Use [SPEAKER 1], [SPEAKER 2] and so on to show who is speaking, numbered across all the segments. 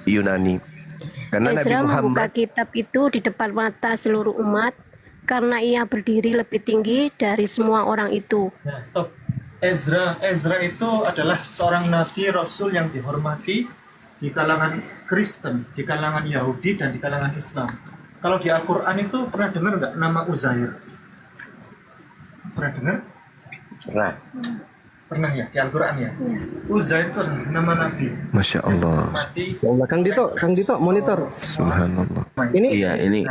[SPEAKER 1] Yunani. Karena Nabi
[SPEAKER 2] Ezra membuka
[SPEAKER 1] Muhammad
[SPEAKER 2] kitab itu di depan mata seluruh umat karena ia berdiri lebih tinggi dari semua orang itu.
[SPEAKER 3] Nah, stop. Ezra itu adalah seorang nabi rasul yang dihormati di kalangan Kristen, di kalangan Yahudi, dan di kalangan Islam. Kalau di Al-Quran itu pernah dengar nggak nama Uzair? Pernah dengar?
[SPEAKER 4] Pernah.
[SPEAKER 3] Pernah ya, di Al-Quran ya? Uzair itu adalah nama nabi.
[SPEAKER 1] Masya Allah.
[SPEAKER 3] Mati.
[SPEAKER 5] Ya Allah, Kang Dito, monitor.
[SPEAKER 1] Subhanallah.
[SPEAKER 5] Ini
[SPEAKER 4] Iya, ini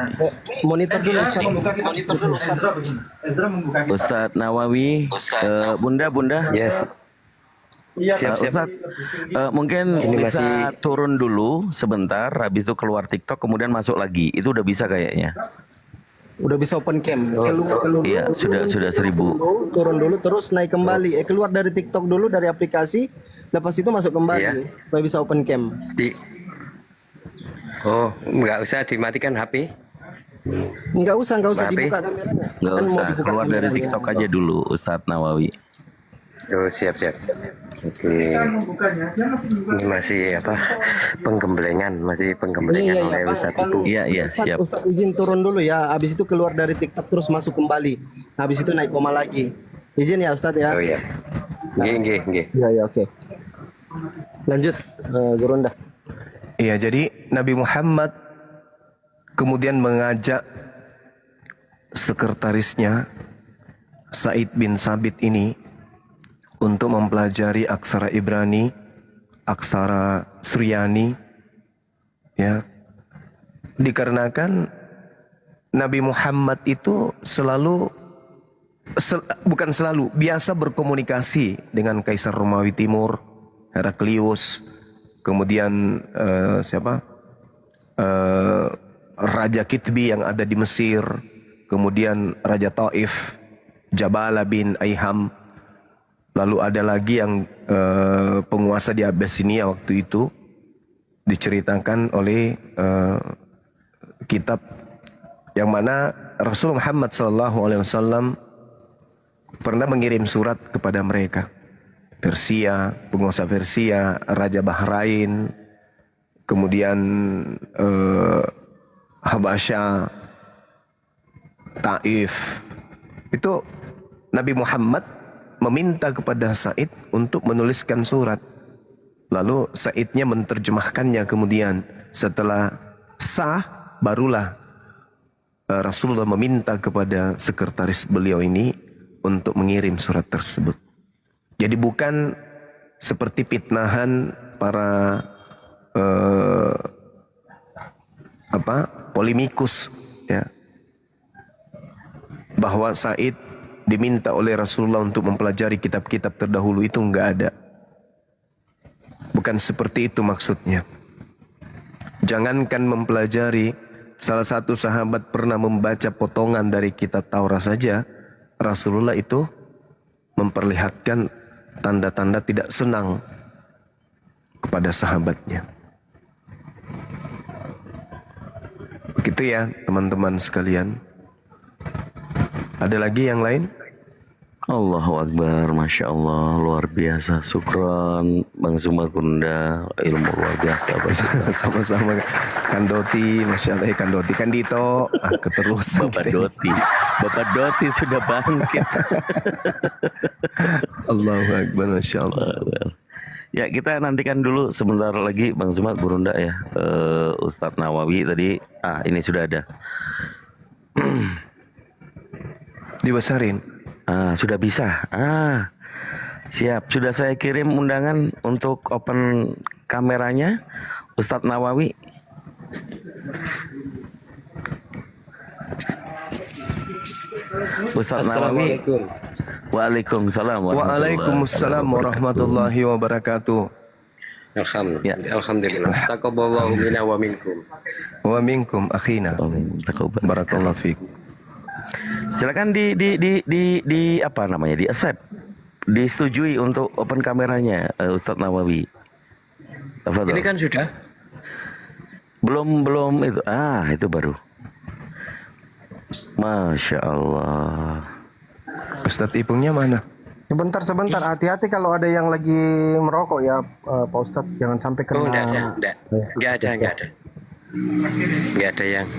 [SPEAKER 5] monitor dulu.
[SPEAKER 3] Ezra
[SPEAKER 5] Ustaz.
[SPEAKER 3] membuka kitab. Ezra begini. Ezra membuka kitab.
[SPEAKER 4] Ustadz Nawawi, Bunda.
[SPEAKER 1] Yes.
[SPEAKER 3] Iya,
[SPEAKER 1] Siap, siap.
[SPEAKER 4] Ustadz, mungkin
[SPEAKER 1] Ini
[SPEAKER 4] bisa
[SPEAKER 1] masih-
[SPEAKER 4] turun dulu sebentar, habis itu keluar TikTok, kemudian masuk lagi. Itu udah bisa kayaknya.
[SPEAKER 5] Udah bisa open cam. Keluar
[SPEAKER 4] Iya, sudah 1000.
[SPEAKER 5] turun dulu, terus naik kembali. Keluar dari TikTok dulu, dari aplikasi, lepas itu masuk kembali
[SPEAKER 6] Iya.
[SPEAKER 5] supaya bisa open cam.
[SPEAKER 6] Oh, nggak usah dimatikan HP.
[SPEAKER 5] Nggak usah
[SPEAKER 6] Mbak Api?
[SPEAKER 5] dibuka kameranya.
[SPEAKER 4] Nggak
[SPEAKER 5] Kan mau
[SPEAKER 4] usah,
[SPEAKER 5] dibuka
[SPEAKER 4] keluar dari
[SPEAKER 5] kameranya.
[SPEAKER 4] TikTok aja dulu, Ustadz Nawawi.
[SPEAKER 6] Oh, siap. Oke.
[SPEAKER 3] Kita membukanya, dia masih membuka.
[SPEAKER 6] Ini masih apa? Penggemblengan
[SPEAKER 5] Iya,
[SPEAKER 6] oleh
[SPEAKER 5] Pak.
[SPEAKER 6] Ustadz
[SPEAKER 5] Kan
[SPEAKER 6] Ibu.
[SPEAKER 4] Iya, siap.
[SPEAKER 5] Ustaz izin turun dulu ya. Habis itu keluar dari TikTok terus masuk kembali. Habis itu naik koma lagi. Izin ya Ustaz ya.
[SPEAKER 6] Oh iya. Nggih.
[SPEAKER 5] Iya, oke. Lanjut, Gurunda.
[SPEAKER 1] Iya, jadi Nabi Muhammad kemudian mengajak sekretarisnya Said bin Sabit ini untuk mempelajari aksara Ibrani, aksara Suryani, ya. Dikarenakan Nabi Muhammad itu biasa berkomunikasi dengan Kaisar Romawi Timur, Heraklius, kemudian Raja Kitbi yang ada di Mesir, kemudian Raja Taif, Jabala bin Aiham, lalu ada lagi yang penguasa di Abyssinia waktu itu, diceritakan oleh kitab yang mana Rasul Muhammad SAW pernah mengirim surat kepada mereka. Persia, penguasa Persia, Raja Bahrain, kemudian Habasyah, Taif. Itu Nabi Muhammad meminta kepada Said untuk menuliskan surat. Lalu Saidnya menerjemahkannya kemudian. Setelah sah, barulah Rasulullah meminta kepada sekretaris beliau ini untuk mengirim surat tersebut. Jadi bukan seperti fitnahan para polemikus, ya, bahwa Said diminta oleh Rasulullah untuk mempelajari kitab-kitab terdahulu, itu enggak ada. Bukan seperti itu maksudnya. Jangankan mempelajari, salah satu sahabat pernah membaca potongan dari kitab Taurat saja, Rasulullah itu memperlihatkan tanda-tanda tidak senang kepada sahabatnya. Begitu ya teman-teman sekalian. Ada lagi yang lain?
[SPEAKER 4] Allahu Akbar, Masya Allah, luar biasa. Syukron, Bang Zuma Gurunda, ilmu luar biasa.
[SPEAKER 1] Sama-sama Kandoti, Masya Allah, Kandoti, Kandito, keterusan.
[SPEAKER 4] Bapak Doti sudah bangkit.
[SPEAKER 1] Allahu Akbar, Masya Allah.
[SPEAKER 4] Ya, kita nantikan dulu sebentar lagi Bang Zuma Gurunda ya. Ustadz Nawawi tadi, ini sudah ada.
[SPEAKER 1] Dibesarin.
[SPEAKER 4] Sudah bisa. Siap. Sudah saya kirim undangan untuk open kameranya Ustadz Nawawi. Ustadz Nawawi. Waalaikumsalam
[SPEAKER 1] Waalaikumsalam warahmatullahi wabarakatuh.
[SPEAKER 6] Alhamdulillah. Taqabbalallahu minna wa minkum.
[SPEAKER 1] Wa minkum akhina. Barakallahu fiik.
[SPEAKER 4] Silakan di apa namanya, di accept, disetujui untuk open kameranya Ustadz Nawawi.
[SPEAKER 6] Ini kan sudah.
[SPEAKER 4] Belum itu. Itu baru. Masya Allah.
[SPEAKER 1] Ustadz Ipungnya mana?
[SPEAKER 5] Sebentar, hati-hati kalau ada yang lagi merokok ya, Pak Ustadz, jangan sampai kena.
[SPEAKER 6] Oh, enggak ada. Enggak ada yang.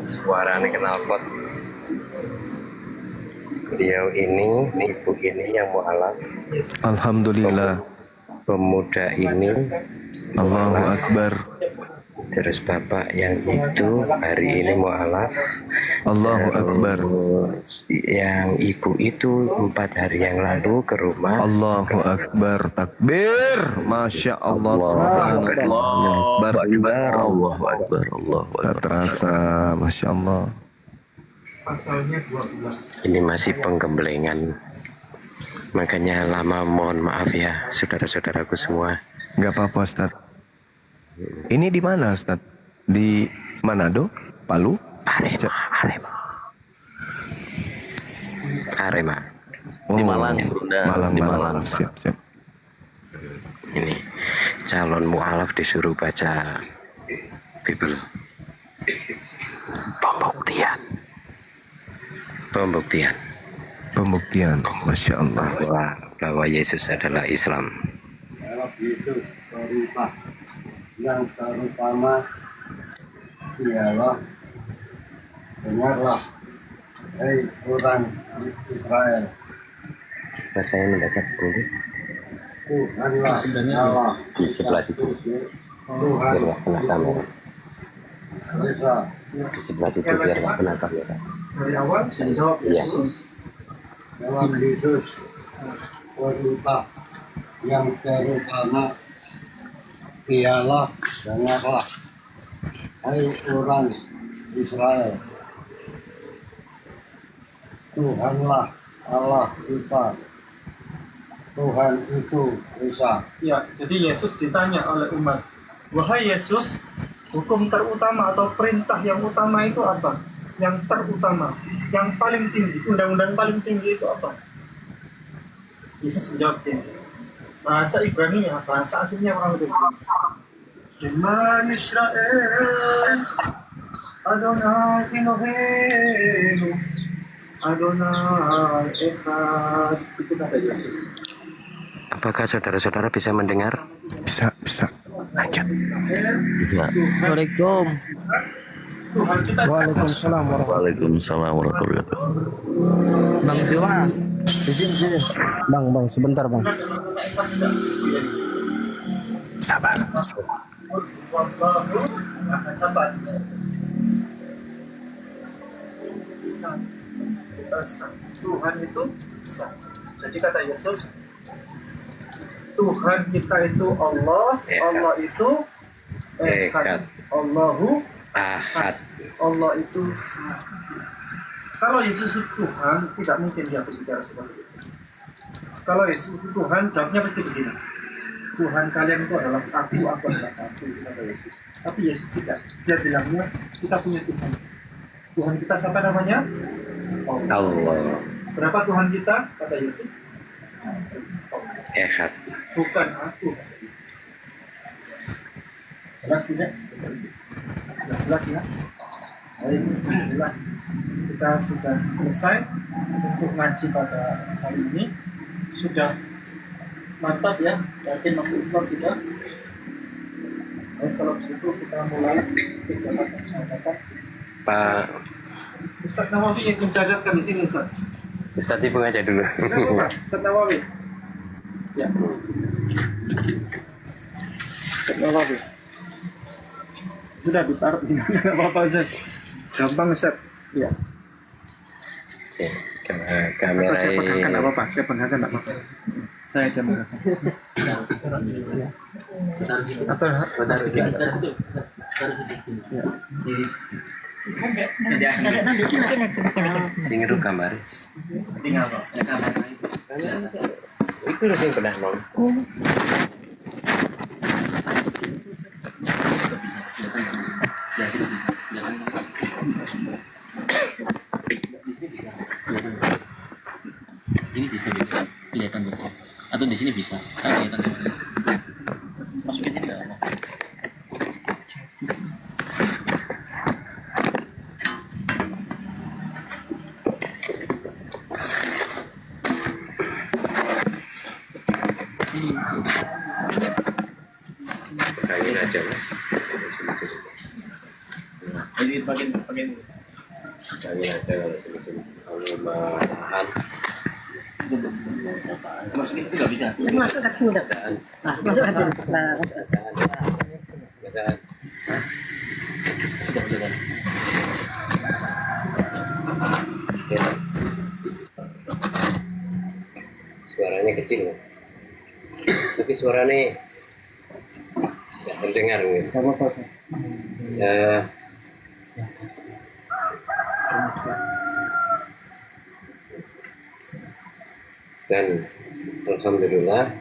[SPEAKER 6] Suaranya knalpot. Beliau ini, ibu ini yang mualaf.
[SPEAKER 1] Alhamdulillah.
[SPEAKER 6] Pemuda ini,
[SPEAKER 1] Allahu Akbar.
[SPEAKER 6] terus bapak yang itu hari ini mualaf.
[SPEAKER 1] Allahu Akbar.
[SPEAKER 6] Yang ibu itu 4 hari yang lalu ke rumah.
[SPEAKER 1] Allahu Akbar. Takbir. Masya Allah. Subhanallah. Akbar.
[SPEAKER 4] Allahu Akbar. Allahu
[SPEAKER 1] Tak
[SPEAKER 4] Akbar.
[SPEAKER 1] terasa. Masya Allah.
[SPEAKER 3] Pasalnya 12.
[SPEAKER 6] Ini masih penggemblengan. Makanya lama, mohon maaf ya saudara-saudaraku semua.
[SPEAKER 1] Nggak apa-apa Ustaz. Ini di mana Ustaz? Di Manado? Palu?
[SPEAKER 6] Arema.
[SPEAKER 1] Oh,
[SPEAKER 4] Di Malang, Bunda.
[SPEAKER 1] Malang,
[SPEAKER 4] Di
[SPEAKER 1] Malang.
[SPEAKER 4] Malang.
[SPEAKER 1] Siap.
[SPEAKER 6] Ini calon mualaf disuruh baca Bible.
[SPEAKER 1] Pembuktian. Masya Allah.
[SPEAKER 6] bahwa Yesus adalah Islam.
[SPEAKER 7] Yesus berubah, yang terutama ialah dengarlah, hei orang Israel,
[SPEAKER 6] Saya mendekat dulu
[SPEAKER 7] Tuhanlah Allah
[SPEAKER 6] di sebelah situ.
[SPEAKER 7] Tuhan
[SPEAKER 6] Biar nggak kena kamera.
[SPEAKER 7] Esa.
[SPEAKER 6] Di sebelah situ biar nggak kena kamera.
[SPEAKER 3] Dari awal saya jawab
[SPEAKER 6] Iya.
[SPEAKER 3] Yesus.
[SPEAKER 7] Dalam Yesus berubah, yang terutama ialah dengarlah, hai orang Israel, Tuhanlah Allah kita, Tuhan itu Esa.
[SPEAKER 3] Ya, jadi Yesus ditanya oleh umat, wahai Yesus, hukum terutama atau perintah yang utama itu apa? Yang terutama, yang paling tinggi, undang-undang paling tinggi itu apa? Yesus menjawab ini. Bahasa Ibrani ya, bahasa aslinya orang itu. Shema Yisrael, Adonai Elohenu, Adonai Echad. Itu kata Yesus.
[SPEAKER 6] Apakah saudara-saudara bisa mendengar?
[SPEAKER 1] Bisa. Lanjut.
[SPEAKER 4] Bisa.
[SPEAKER 5] Assalamualaikum.
[SPEAKER 3] Tuhan kita
[SPEAKER 5] Waalaikumsalam warahmatullahi
[SPEAKER 4] Waalaikumsalam warahmatullahi wabarakatuh.
[SPEAKER 5] Bang Zuma, sini. Bang, sebentar bang.
[SPEAKER 1] Sabar.
[SPEAKER 3] Wallahu ahad. Tuhan itu satu. Jadi kata Yesus, Tuhan kita itu Allah, Allah itu Echad, Allahu
[SPEAKER 6] Ahad.
[SPEAKER 3] Allah itu satu. Kalau Yesus itu Tuhan, tidak mungkin dia berbicara seperti itu. Kalau Yesus itu Tuhan, jawabnya pasti begini. Tuhan kalian itu adalah aku adalah satu, kata Yesus. Tapi Yesus tidak. Dia bilangnya, kita punya Tuhan. Tuhan kita siapa namanya?
[SPEAKER 6] Allah.
[SPEAKER 3] Berapa Tuhan kita? Kata Yesus.
[SPEAKER 6] Ehad.
[SPEAKER 3] Bukan aku, kata Yesus. Jelas tidak? Jelas ya? Baik, alhamdulillah. Kita sudah selesai untuk ngaji pada hari ini. Sudah mantap ya, yakin masuk Islam sudah. Baik, kalau begitu kita mulai kegiatan syahadatan.
[SPEAKER 6] Pak
[SPEAKER 3] Ustaz Nawawi yang mensyahadatkan di sini, Ustaz.
[SPEAKER 6] Ustaz Ibu aja dulu.
[SPEAKER 3] Kenapa, Pak? Ustaz Nawawi. Ya. Ustaz Nawawi. Sudah ditaruh di mana? Nggak apa-apa, Ustaz. Gampang, Ustaz. Ya.
[SPEAKER 6] Oke,
[SPEAKER 3] Atau
[SPEAKER 6] kamera
[SPEAKER 3] saya pegangkan nggak apa-apa. Saya pegangkan nggak apa-apa. Saya aja pegangkan. Atau Mas Kiki. Ya.
[SPEAKER 6] sing ngeru gambar. Itu lho sing pernah nong.
[SPEAKER 8] Ini bisa kelihatan bentuk atau di sini bisa kan kelihatan masukin sini nggak apa
[SPEAKER 6] Pegangin aja mas.
[SPEAKER 8] Jadi bagian
[SPEAKER 6] Pegangin aja kalau malahan.
[SPEAKER 8] masuk itu nggak bisa.
[SPEAKER 2] Masuk ke sini, Dok. Masuk ke sini.
[SPEAKER 8] Sudah jalan.
[SPEAKER 6] Suaranya kecil loh. Tapi suaranya nggak terdengar gitu.
[SPEAKER 5] Gak apa-apa sih.
[SPEAKER 6] Dan alhamdulillah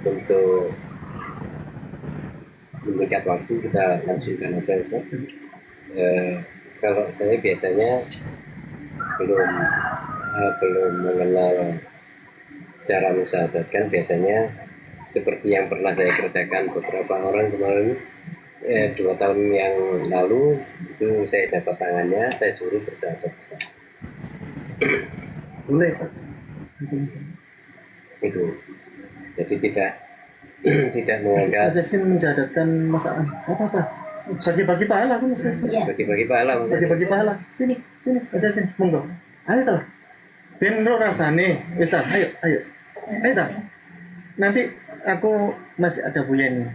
[SPEAKER 6] untuk mendekat waktu kita langsungkan aja Ustaz. Kalau saya biasanya belum mengenal cara musyahadatkan, biasanya seperti yang pernah saya kerjakan beberapa orang kemarin 2 tahun yang lalu, itu saya dapat tangannya, saya suruh bersyahadat.
[SPEAKER 5] Boleh.
[SPEAKER 6] Itu jadi tidak menganggap
[SPEAKER 3] Mas Yasin menjadatkan masakan apa? Bagi-bagi pahala kan Mas Yasin?
[SPEAKER 6] bagi-bagi pahala.
[SPEAKER 3] Bagi-bagi pahala. Sini, Mas Yasin, monggo. Ayo toh. Ben ro rasane. Wis ta, ayo. Ayo toh. Nanti aku masih ada Bu Yani.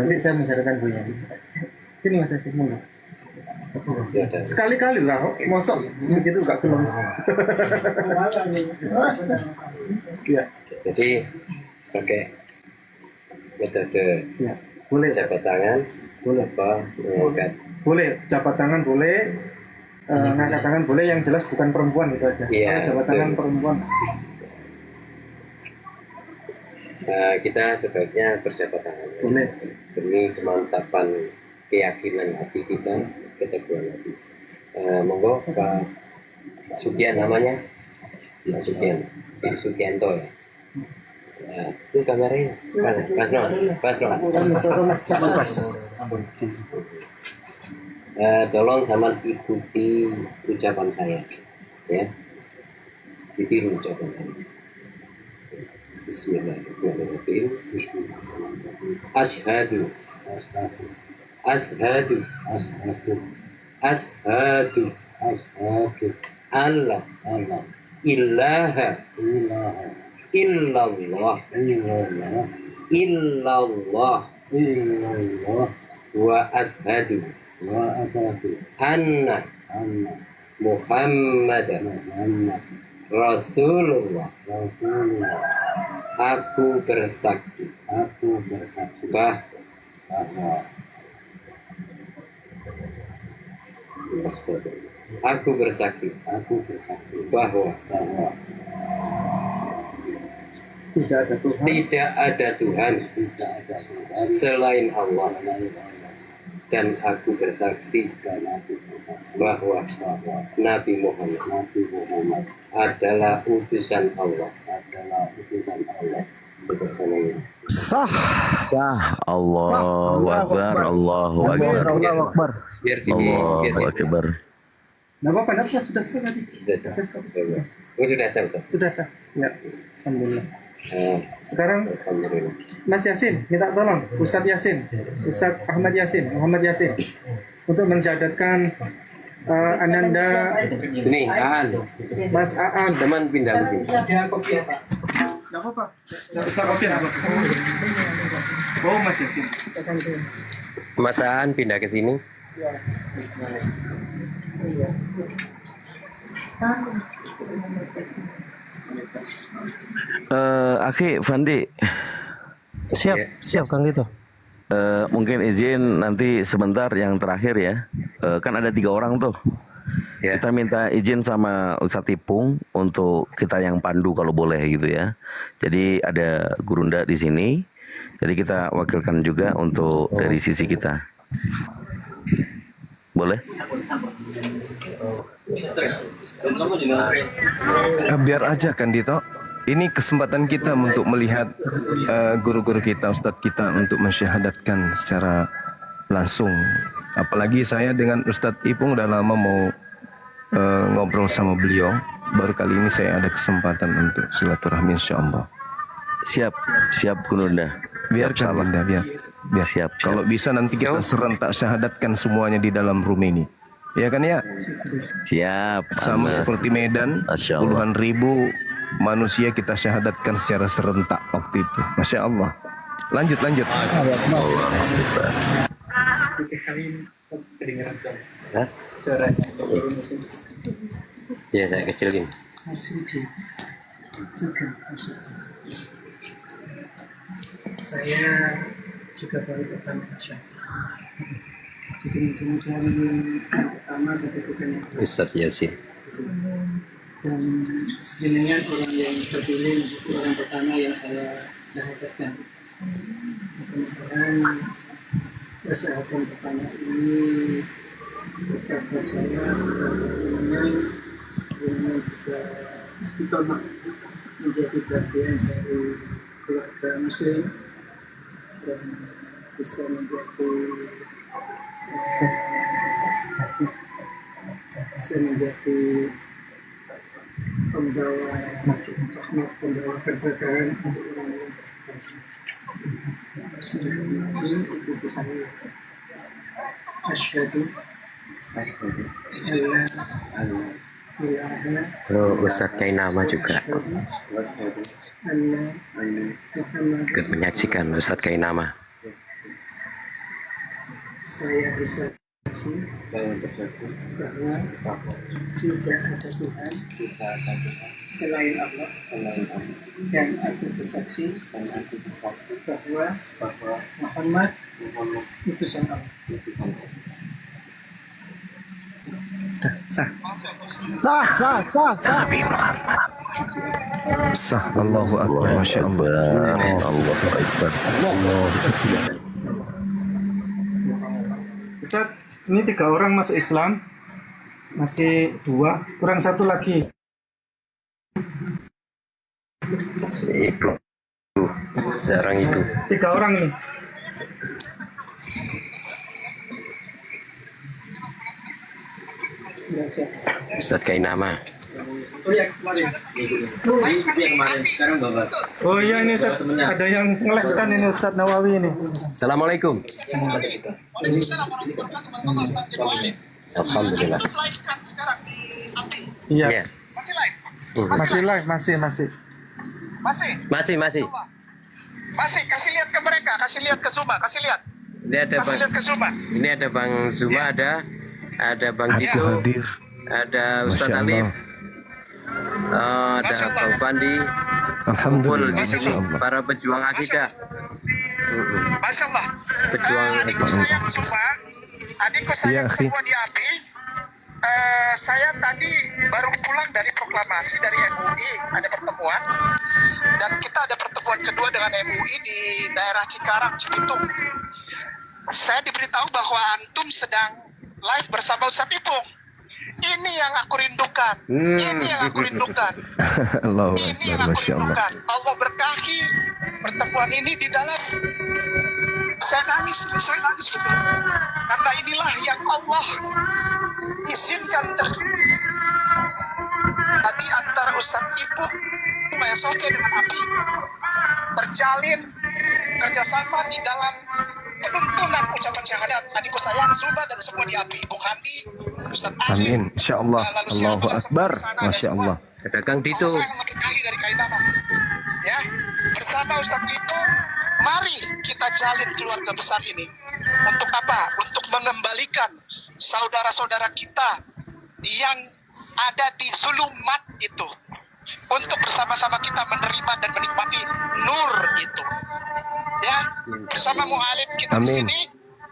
[SPEAKER 3] Nanti saya menjadatkan Bu Yani. Sini Mas Yasin, monggo.
[SPEAKER 6] Ya, dan
[SPEAKER 3] Sekali-kali lah, kok mosok begitu enggak belum. Ya,
[SPEAKER 6] jadi pakai metode
[SPEAKER 3] ya. Boleh,
[SPEAKER 6] jabat tangan, apa mengangkat.
[SPEAKER 3] boleh. Jabat tangan boleh. Ngangkat tangan boleh, yang jelas bukan perempuan itu aja.
[SPEAKER 6] Iya,
[SPEAKER 3] Kalau jabat tangan
[SPEAKER 6] betul.
[SPEAKER 3] perempuan.
[SPEAKER 6] Kita sebaiknya berjabat tangan
[SPEAKER 3] Boleh.
[SPEAKER 6] demi kemantapan keyakinan hati kita, keteguhan hati. Monggo Pak Sukian namanya, Pak Sukian, Pak Sukianto ya. Itu kameranya, pas no. Tolong sama ikuti ucapan saya, ya. Ditiru ucapan saya. Bismillahirrahmanirrahim. Ashhadu Allah ilaha illallah wa ashhadu anna Muhammadan Rasulullah. Aku bersaksi bahwa Aku bersaksi bahwa tidak ada Tuhan selain Allah, dan aku bersaksi bahwa Nabi Muhammad adalah utusan Allah.
[SPEAKER 4] Sah. Allahu Akbar. Allahu Akbar.
[SPEAKER 6] Biar gini,
[SPEAKER 4] Allahu Akbar.
[SPEAKER 3] Nggak apa-apa, sudah sah tadi. Sudah sah. Ya, alhamdulillah. Sekarang
[SPEAKER 6] Alhamdulillah.
[SPEAKER 3] Mas Yasin, minta tolong Ustadz Yasin, Ustadz Ahmad Yasin, Muhammad Yasin, untuk menjadatkan Ananda
[SPEAKER 6] Ini Aan,
[SPEAKER 3] Mas Aan.
[SPEAKER 6] teman pindah ke sini.
[SPEAKER 3] Nggak apa-apa, nggak usah kopi apa. Oh Mas Yasin.
[SPEAKER 6] Mas Aan pindah ke sini.
[SPEAKER 4] Aki Fandi,
[SPEAKER 5] Siap Kang gitu.
[SPEAKER 4] mungkin izin nanti sebentar yang terakhir ya. Kan ada 3 orang tuh.
[SPEAKER 6] Ya.
[SPEAKER 4] Kita minta izin sama Ustadz Ipung untuk kita yang pandu kalau boleh gitu ya. Jadi ada Gurunda di sini. Jadi kita wakilkan juga untuk dari sisi kita. Boleh?
[SPEAKER 1] Biar aja kan Dito. Ini kesempatan kita untuk melihat guru-guru kita, ustadz kita untuk mensyahadatkan secara langsung. Apalagi saya dengan Ustadz Ipung udah lama mau ngobrol sama beliau. Baru kali ini saya ada kesempatan untuk silaturahmi insyaallah.
[SPEAKER 4] siap Gurunda.
[SPEAKER 1] Biarkan Dinda, biar.
[SPEAKER 4] Siap.
[SPEAKER 1] Kalau bisa nanti kita serentak syahadatkan semuanya di dalam room ini. Ya kan ya?
[SPEAKER 4] Siap.
[SPEAKER 1] Sama
[SPEAKER 4] Aman.
[SPEAKER 1] seperti Medan,
[SPEAKER 4] Masya Allah.
[SPEAKER 1] puluhan ribu manusia kita syahadatkan secara serentak waktu itu. Masya Allah. Lanjut.
[SPEAKER 6] Hah? Ya, saya kecilin.
[SPEAKER 9] Saya juga baru pertama Masya Allah. Jadi mudah-mudahan yang pertama betul-betul yang
[SPEAKER 6] Ustadz Yasin.
[SPEAKER 9] dan jenengan orang yang terpilih menjadi orang pertama yang saya syahadatkan. Mudah-mudahan persyahatan pertama ini berkat buat saya yang bisa istiqomah menjadi bagian dari keluarga muslim dan bisa menjadi pembawa rahmat, pembawa keberkahan untuk orang-orang tersebut. Ini itu saya asyhadu alla ilaha
[SPEAKER 6] Ustadz Kainama juga
[SPEAKER 9] alla Muhammad.
[SPEAKER 6] ikut menyaksikan Ustadz Kainama.
[SPEAKER 9] Saya bersaksi bahwa tidak ada Tuhan selain Allah, dan aku bersaksi bahwa Muhammad utusan Allah.
[SPEAKER 1] Sah. Allahu Akbar. Masya Allah.
[SPEAKER 4] Allahu Akbar.
[SPEAKER 3] Ustaz, ini 3 orang masuk Islam, masih 2, kurang 1 lagi.
[SPEAKER 6] Itu seorang itu.
[SPEAKER 3] 3 orang nih.
[SPEAKER 6] Ustadz Kainama.
[SPEAKER 3] Oh iya ini Ustaz, ada yang ngelehkan ini Ustadz Nawawi ini.
[SPEAKER 6] Assalamualaikum. Alhamdulillah.
[SPEAKER 3] Iya.
[SPEAKER 6] Ya.
[SPEAKER 3] Masih live, masih.
[SPEAKER 6] Masih.
[SPEAKER 10] Masih, kasih lihat ke mereka, kasih lihat ke Zuma, kasih lihat. Kasih lihat ke Zuma.
[SPEAKER 6] Ini ada Bang Zuma, ada Bang
[SPEAKER 1] Aku
[SPEAKER 6] Dito,
[SPEAKER 1] hadir.
[SPEAKER 6] ada Ustadz
[SPEAKER 1] Masya
[SPEAKER 6] Alif,
[SPEAKER 1] Allah.
[SPEAKER 6] ada Bang Pandi, kumpul
[SPEAKER 1] Alhamdulillah.
[SPEAKER 6] di
[SPEAKER 1] Masya
[SPEAKER 6] sini
[SPEAKER 1] Allah.
[SPEAKER 6] para pejuang akidah.
[SPEAKER 10] Masya Allah.
[SPEAKER 6] Pejuang
[SPEAKER 10] Adikku sayang Zuma, adikku sayang
[SPEAKER 1] Iya, akhi.
[SPEAKER 10] semua di API. Saya tadi baru pulang dari proklamasi dari MUI, ada pertemuan. Dan kita ada pertemuan kedua dengan MUI di daerah Cikarang, Cibitung. Saya diberitahu bahwa antum sedang live bersama Ustadz Ipung. Ini yang aku rindukan. Ini yang aku rindukan.
[SPEAKER 1] Allahu
[SPEAKER 10] Ini yang
[SPEAKER 1] Akbar.
[SPEAKER 10] aku
[SPEAKER 1] Masya Allah.
[SPEAKER 10] rindukan. Allah berkahi pertemuan ini di dalam. Saya nangis betul. Karena inilah yang Allah izinkan terjadi. Tadi antara Ustadz Ipung, Maya Soke dengan Api terjalin kerjasama di dalam penuntunan ucapan syahadat adikku sayang Zuma dan semua di API, Bung Handi, Ustadz Ali,
[SPEAKER 1] Amin. Insya Allah.
[SPEAKER 10] lalu
[SPEAKER 1] Allahu
[SPEAKER 10] siapa
[SPEAKER 1] Akbar.
[SPEAKER 10] semua di sana, ada
[SPEAKER 1] Masya
[SPEAKER 10] semua.
[SPEAKER 1] Allah.
[SPEAKER 6] Ada Kang Dito.
[SPEAKER 10] Allah sayang berkahi dari Kainama. Ya, bersama Ustadz itu, mari kita jalin keluarga besar ini. Untuk apa? Untuk mengembalikan saudara-saudara kita yang ada di zulumat itu. Untuk bersama-sama kita menerima dan menikmati nur itu. Ya, bersama mu'alim kita di
[SPEAKER 1] Amin.
[SPEAKER 10] sini.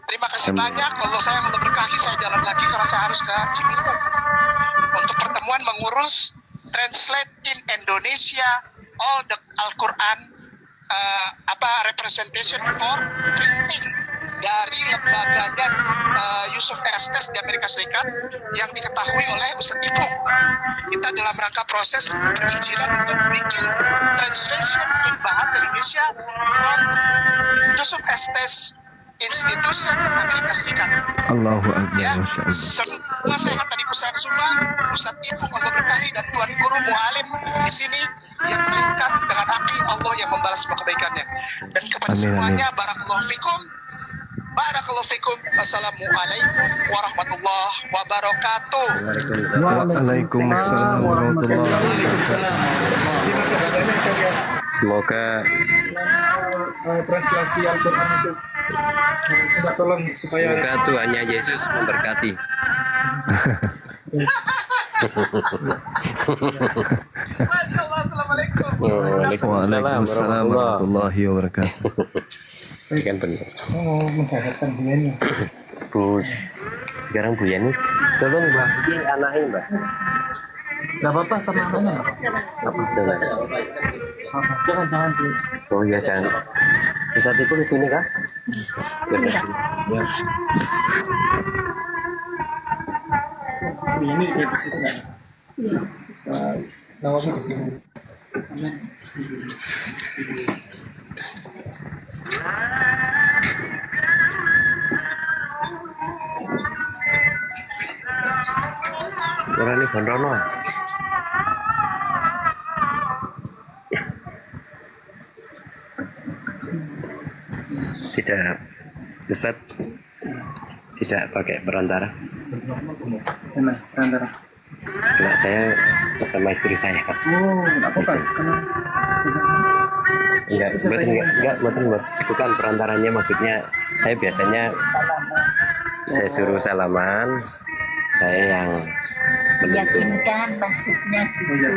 [SPEAKER 10] Terima kasih banyak. Allah sayang berkahi, saya jalan lagi karena saya harus ke Cibitung. Untuk pertemuan mengurus translate in Indonesia all the Al-Quran representation for printing dari lembaganya Yusuf Estes di Amerika Serikat yang diketahui oleh Ustadz Ipung. Kita dalam rangka proses perizinan untuk bikin translation in bahasa Indonesia from Yusuf Estes institusi Amerika Serikat.
[SPEAKER 1] Allahu
[SPEAKER 10] Ya,
[SPEAKER 1] Akbar, Masya Allah.
[SPEAKER 10] semua sehat tadi Ustaz Suma, Ustaz Ibu Allah berkahi dan Tuan Guru Mualim di sini yang lengkap dengan hati Allah yang membalas semua kebaikannya. Dan kepada
[SPEAKER 1] Amin,
[SPEAKER 10] semuanya, barakallahu fikum. Barakallahu fikum. Assalamualaikum warahmatullahi wabarakatuh.
[SPEAKER 1] Waalaikumsalam warahmatullahi wabarakatuh.
[SPEAKER 4] Semoga
[SPEAKER 3] translasi Al-Quran itu kita tolong supaya
[SPEAKER 6] Tuhannya Yesus memberkati.
[SPEAKER 10] Masya Allah, Assalamualaikum.
[SPEAKER 1] Waalaikumsalam warahmatullahi wabarakatuh.
[SPEAKER 6] Kan benar.
[SPEAKER 3] saya mau mensyahadkan beliau.
[SPEAKER 6] Bu, sekarang Bu Yani, tolong Mbak Vicky anaknya Mbak.
[SPEAKER 3] Gak apa-apa sama anaknya.
[SPEAKER 6] Apa dengan?
[SPEAKER 3] Jangan Bu.
[SPEAKER 6] Oh iya jangan. Bisa tipu di sini kah? Ya.
[SPEAKER 3] Ini di situ nggak? Nawabnya di sini.
[SPEAKER 6] Orang ini Gondrono. Tidak, Ustaz tidak pakai perantara.
[SPEAKER 3] Mana perantara?
[SPEAKER 6] Karena saya sama istri saya.
[SPEAKER 3] Oh, nggak apa-apa.
[SPEAKER 6] Enggak, bukan perantaranya, maksudnya saya biasanya saya suruh salaman, saya yang
[SPEAKER 11] Meyakinkan maksudnya.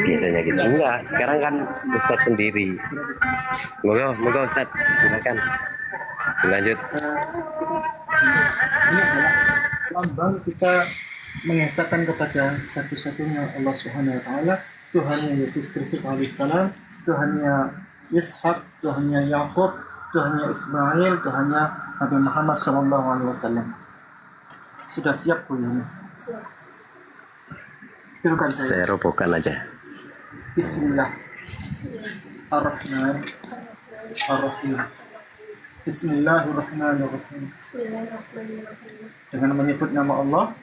[SPEAKER 6] biasanya gitu. Enggak, sekarang kan Ustadz sendiri. Moga Ustadz, silakan lanjut.
[SPEAKER 3] Ini adalah lambang kita mengesahkan kepada satu-satunya Allah Subhanahu wa taala, Tuhannya Yesus Kristus alaihissalam, Tuhannya Ishak, Tuhannya Yakub, Tuhannya Ismail, Tuhannya Nabi Muhammad sallallahu alaihi wasallam. Sudah siap Bu ini? Silakan
[SPEAKER 6] Saya robohkan aja.
[SPEAKER 3] Bismillahirrahmanirrahim. Bismillahirrahmanirrahim. Dengan menyebut nama Allah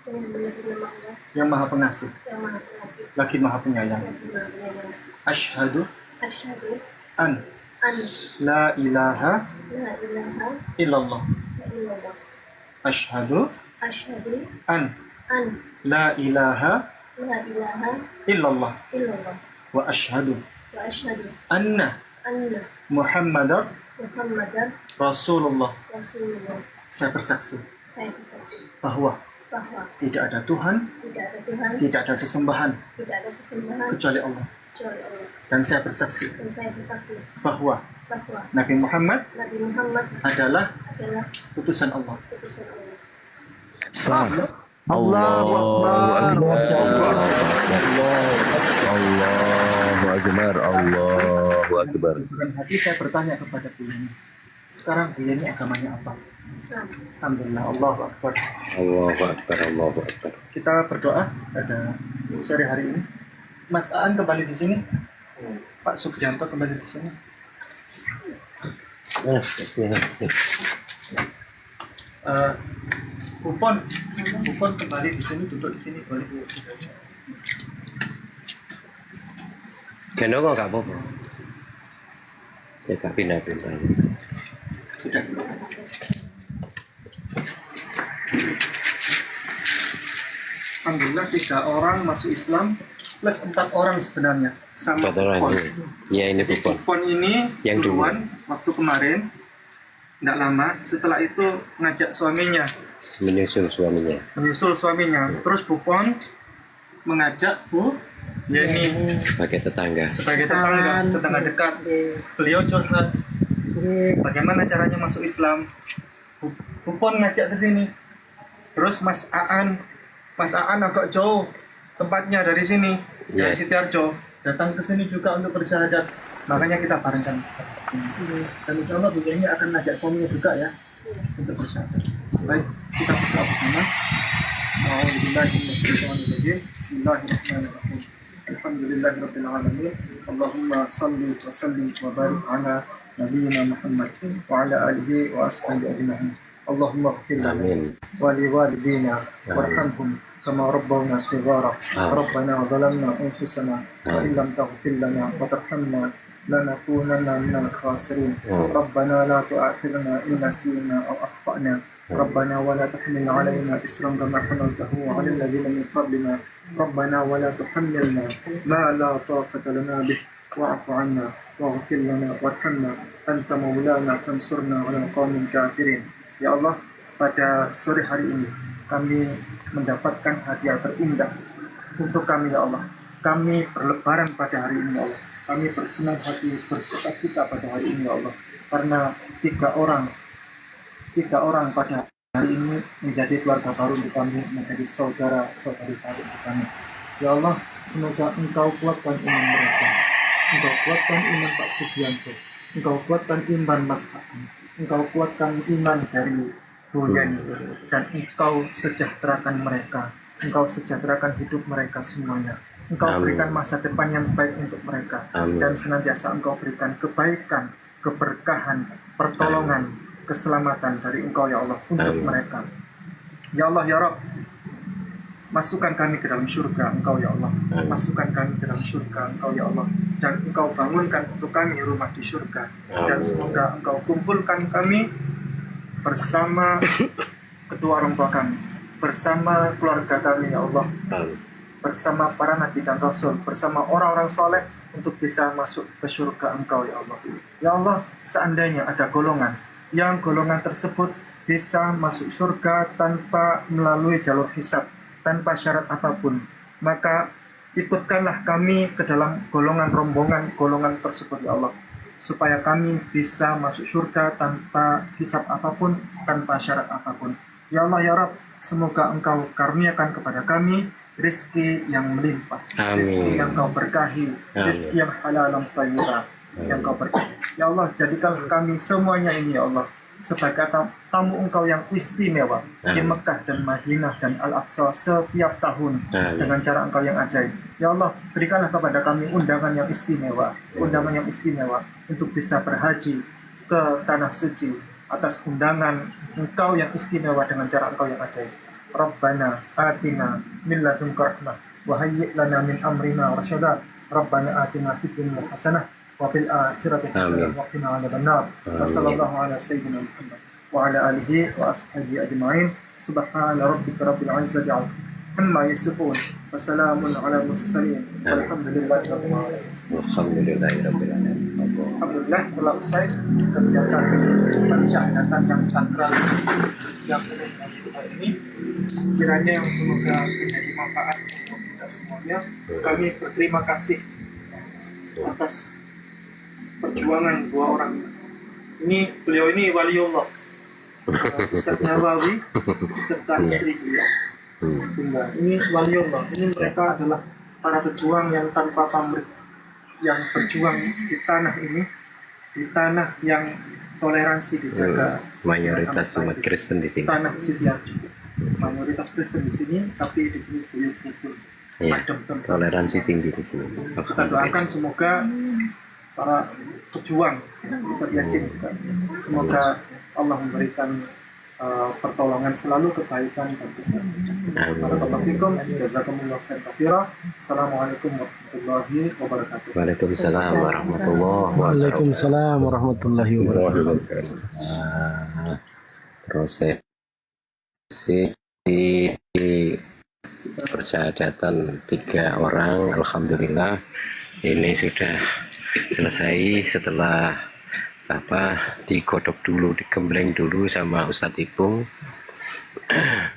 [SPEAKER 3] yang Maha Pengasih lagi Maha Penyayang. Asyhadu an la ilaha illallah. Asyhadu an la ilaha illallah. Wa asyhadu anna Muhammadar Rasulullah. Saya bersaksi bahwa tidak ada Tuhan, tidak ada sesembahan kecuali Allah. Dan saya bersaksi bahwa Nabi Muhammad adalah utusan Allah.
[SPEAKER 1] Allahu Akbar, Allahu Akbar.
[SPEAKER 3] Dengan hati saya bertanya kepada beliau, sekarang beliau ini agamanya apa? Alhamdulillah, Allahu Akbar.
[SPEAKER 6] Allahu Akbar, Allahu Akbar.
[SPEAKER 3] Kita berdoa pada sore hari ini. Mas Aan kembali di sini. Pak Subianto kembali di sini. Kupon kembali di sini, duduk di sini, boleh.
[SPEAKER 6] Gendong kok nggak apa-apa. Ya gak pindah-pindah.
[SPEAKER 3] Sudah. Alhamdulillah 3 orang masuk Islam plus 4 orang sebenarnya sama kupon.
[SPEAKER 6] Ya ini kupon.
[SPEAKER 3] Kupon ini
[SPEAKER 6] yang
[SPEAKER 3] duluan waktu kemarin, tidak lama setelah itu ngajak suaminya
[SPEAKER 6] menyusul suaminya. Terus Kupon mengajak Bu Yani sebagai tetangga dekat. Beliau curhat bagaimana caranya masuk Islam. Kupon ngajak ke sini. Terus Mas Aan agak jauh tempatnya dari sini, dari Sitiarjo, datang ke sini juga untuk bersyahadat. Makanya kita barengkan. Dan insya Allah Bu Yani akan ngajak suaminya juga ya untuk bersyahadat. Baik, kita berdoa bersama. Bismillahirrahmanirrahim. Alhamdulillahirabbil alamin. Allahumma shalli wa sallim wa barik ala nabiyyina Muhammad wa ala alihi wa ashabihi ajma'in.
[SPEAKER 3] Allahumma ighfir lana
[SPEAKER 4] Amin.
[SPEAKER 3] wa liwalidina warhamhum kama rabbawna shighara. Rabbana zalamna anfusana wa in lam taghfir lana wa tarhamna lanakunanna minal khasirin. Rabbana la tu'akhidhna in nasina aw akhtana. ربنا ولا تحمل علينا إصرا كما حملته على الذين من قبلنا ربنا ولا تحملنا ما لا طاقة لنا به واعف عنا واغفر لنا وارحمنا أنت مولانا فانصرنا على القوم الكافرين. Ya Allah, pada sore hari ini kami mendapatkan hadiah terindah untuk kami ya Allah. Kami berlebaran pada hari ini ya Allah. Kami bersenang hati, bersukacita pada hari ini ya Allah. Karena tiga orang pada hari ini menjadi keluarga baru untuk kami, menjadi saudara-saudari baru untuk kami. Ya Allah, semoga Engkau kuatkan iman mereka. Engkau kuatkan iman Pak Sugianto. Engkau kuatkan iman Mas Agung. Engkau kuatkan iman dari Bu Yani. Dan Engkau sejahterakan mereka. Engkau sejahterakan hidup mereka semuanya. Engkau berikan masa depan yang baik untuk mereka. Dan senantiasa Engkau berikan kebaikan, keberkahan, pertolongan, keselamatan dari Engkau ya Allah untuk mereka. Ya Allah ya Rabb, masukkan kami ke dalam surga Engkau ya Allah. Masukkan kami ke dalam surga Engkau ya Allah. Dan Engkau bangunkan untuk kami rumah di surga. Dan semoga Engkau kumpulkan kami bersama kedua orang tua kami, bersama keluarga kami ya Allah, bersama para nabi dan rasul, bersama orang-orang soleh untuk bisa masuk ke surga Engkau ya Allah. Ya Allah, seandainya ada golongan yang golongan tersebut bisa masuk surga tanpa melalui jalur hisab, tanpa syarat apapun, maka ikutkanlah kami ke dalam rombongan golongan tersebut ya Allah, supaya kami bisa masuk surga tanpa hisab apapun, tanpa syarat apapun. Ya Allah ya Rabb, semoga Engkau karuniakan kepada kami rizki yang melimpah, rizki yang Kau berkahi, rizki yang halal dan thayyibah yang Kau berkahi. Ya Allah, jadikan kami semuanya ini ya Allah sebagai tamu Engkau yang istimewa di Mekah dan Madinah dan Al-Aqsa setiap tahun dengan cara Engkau yang ajaib. Ya Allah, berikanlah kepada kami undangan yang istimewa untuk bisa berhaji ke Tanah Suci atas undangan Engkau yang istimewa dengan cara Engkau yang ajaib. Rabbana atina min ladunka rahmah wa hayyi' lana min amrina rasyada. Rabbana atina fid dunya hasanah wa fil akhirati hasanah wa qina adzabannar. Wa sallallahu ala sayyidina Muhammad wa ala alihi wa ashabihi ajma'in. Subhana rabbika rabbil izzati amma yasifun wa salamun ala mursalin walhamdulillahi rabbil alamin.
[SPEAKER 4] Alhamdulillahirabbil alamin.
[SPEAKER 3] Alhamdulillah telah usai kegiatan pensyahadatan yang sakral yang hari ini. Kiranya yang semoga menjadi manfaat untuk kita semuanya. Kami berterima kasih atas perjuangan dua orang ini. Beliau ini waliullah, Ustaz Nawawi serta istri beliau. Ini waliullah. Ini mereka adalah para pejuang yang tanpa pamrih, yang berjuang di tanah ini, di tanah yang toleransi dijaga.
[SPEAKER 4] Mayoritas umat Kristen di sini.
[SPEAKER 3] Tanah Sidoarjo. Mayoritas Kristen di sini, tapi di sini betul-betul adem.
[SPEAKER 4] Toleransi tinggi di sini.
[SPEAKER 3] Kita doakan semoga para pejuang Ustaz Yasin juga, semoga Allah memberikan pertolongan selalu, kebaikan dan keselamatan. Barakallahu fikum, jazakumullahu khairan katsira. Assalamualaikum warahmatullahi wabarakatuh.
[SPEAKER 4] Waalaikumsalam warahmatullahi wabarakatuh.
[SPEAKER 5] Waalaikumsalam warahmatullahi wabarakatuh.
[SPEAKER 6] Prosesi persyahadatan 3 orang, alhamdulillah ini sudah selesai setelah digodok dulu, digembleng dulu sama Ustadz Ipung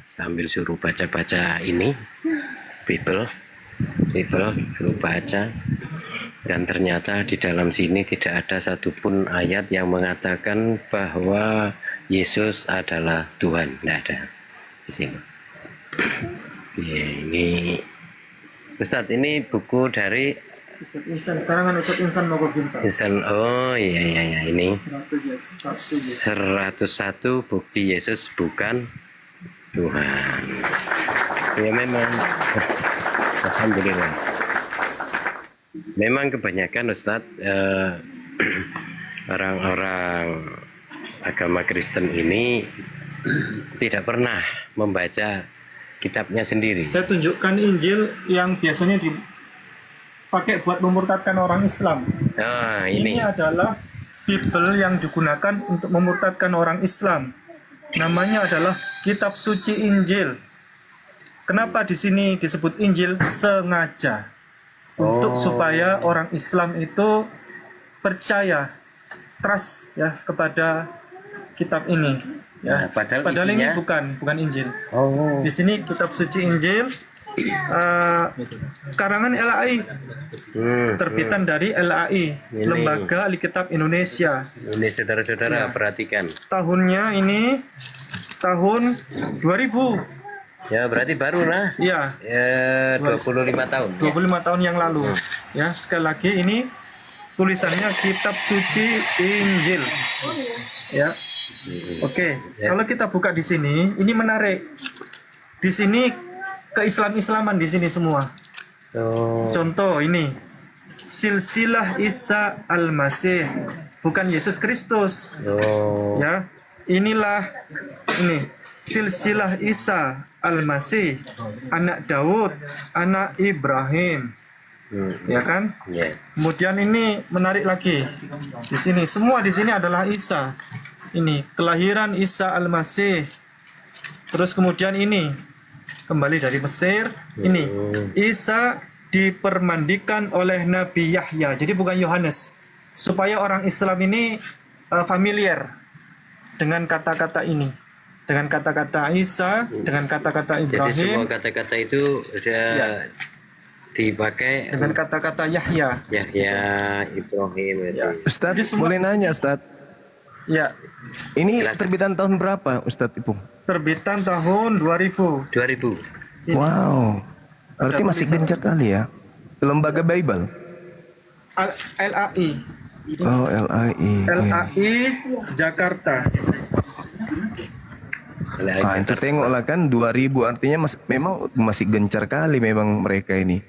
[SPEAKER 6] sambil suruh baca-baca ini Bible suruh baca, dan ternyata di dalam sini tidak ada satupun ayat yang mengatakan bahwa Yesus adalah Tuhan, tidak ada di sini. Ya, ini Ustadz, ini buku dari
[SPEAKER 3] Ustadz Insan, karangan Ustadz Insan Mogoginta.
[SPEAKER 4] Insan, oh iya ini 101 bukti Yesus bukan Tuhan. Ya memang alhamdulillah. Memang kebanyakan Ustadz orang-orang agama Kristen ini
[SPEAKER 6] tidak pernah membaca kitabnya sendiri.
[SPEAKER 3] Saya tunjukkan Injil yang biasanya dipakai buat memurtadkan orang Islam.
[SPEAKER 6] Nah, ini.
[SPEAKER 3] Ini adalah Bible yang digunakan untuk memurtadkan orang Islam. Namanya adalah Kitab Suci Injil. Kenapa di sini disebut Injil? Sengaja untuk supaya orang Islam itu percaya, trust ya kepada kitab ini. Ya,
[SPEAKER 6] Nah, padahal
[SPEAKER 3] ini
[SPEAKER 6] isinya-
[SPEAKER 3] bukan Injil.
[SPEAKER 6] Oh.
[SPEAKER 3] Di sini Kitab Suci Injil karangan LAI, terbitan dari LAI,
[SPEAKER 6] Ini.
[SPEAKER 3] Lembaga Alkitab Indonesia.
[SPEAKER 6] Ini saudara-saudara perhatikan.
[SPEAKER 3] Tahunnya ini tahun 2000.
[SPEAKER 6] Ya berarti baru lah.
[SPEAKER 3] Ya,
[SPEAKER 6] 25 tahun.
[SPEAKER 3] 25 tahun yang lalu. Ya, sekali lagi ini tulisannya Kitab Suci Injil. Ya. Oke, kalau kita buka di sini, ini menarik. Di sini keislam-islaman di sini semua. Contoh ini silsilah Isa Al-Masih, bukan Yesus Kristus. Ya, inilah ini silsilah Isa Al-Masih, anak Daud, anak Ibrahim. Ya kan? Kemudian ini menarik lagi. Di sini semua di sini adalah Isa. Ini kelahiran Isa Al-Masih. Terus kemudian ini kembali dari Mesir. Ini Isa dipermandikan oleh Nabi Yahya. Jadi bukan Yohanes. Supaya orang Islam ini familiar dengan kata-kata ini. Dengan kata-kata Isa, dengan kata-kata
[SPEAKER 6] Jadi semua
[SPEAKER 3] Ibrahim,
[SPEAKER 6] kata-kata itu sudah dipakai
[SPEAKER 3] dengan kata-kata Yahya.
[SPEAKER 6] Yahya, Ibrahim itu.
[SPEAKER 1] Ustadz, boleh nanya Ustadz?
[SPEAKER 3] Ya,
[SPEAKER 1] Ini terbitan tahun berapa Ustadz Ipung?
[SPEAKER 3] terbitan tahun 2000.
[SPEAKER 6] 2000.
[SPEAKER 1] Wow, berarti masih gencar kali ya. Lembaga Bible.
[SPEAKER 3] LAI.
[SPEAKER 1] Oh, LAI.
[SPEAKER 3] LAI Jakarta.
[SPEAKER 1] Ah, itu tengoklah kan 2000 artinya memang masih gencar kali memang mereka ini.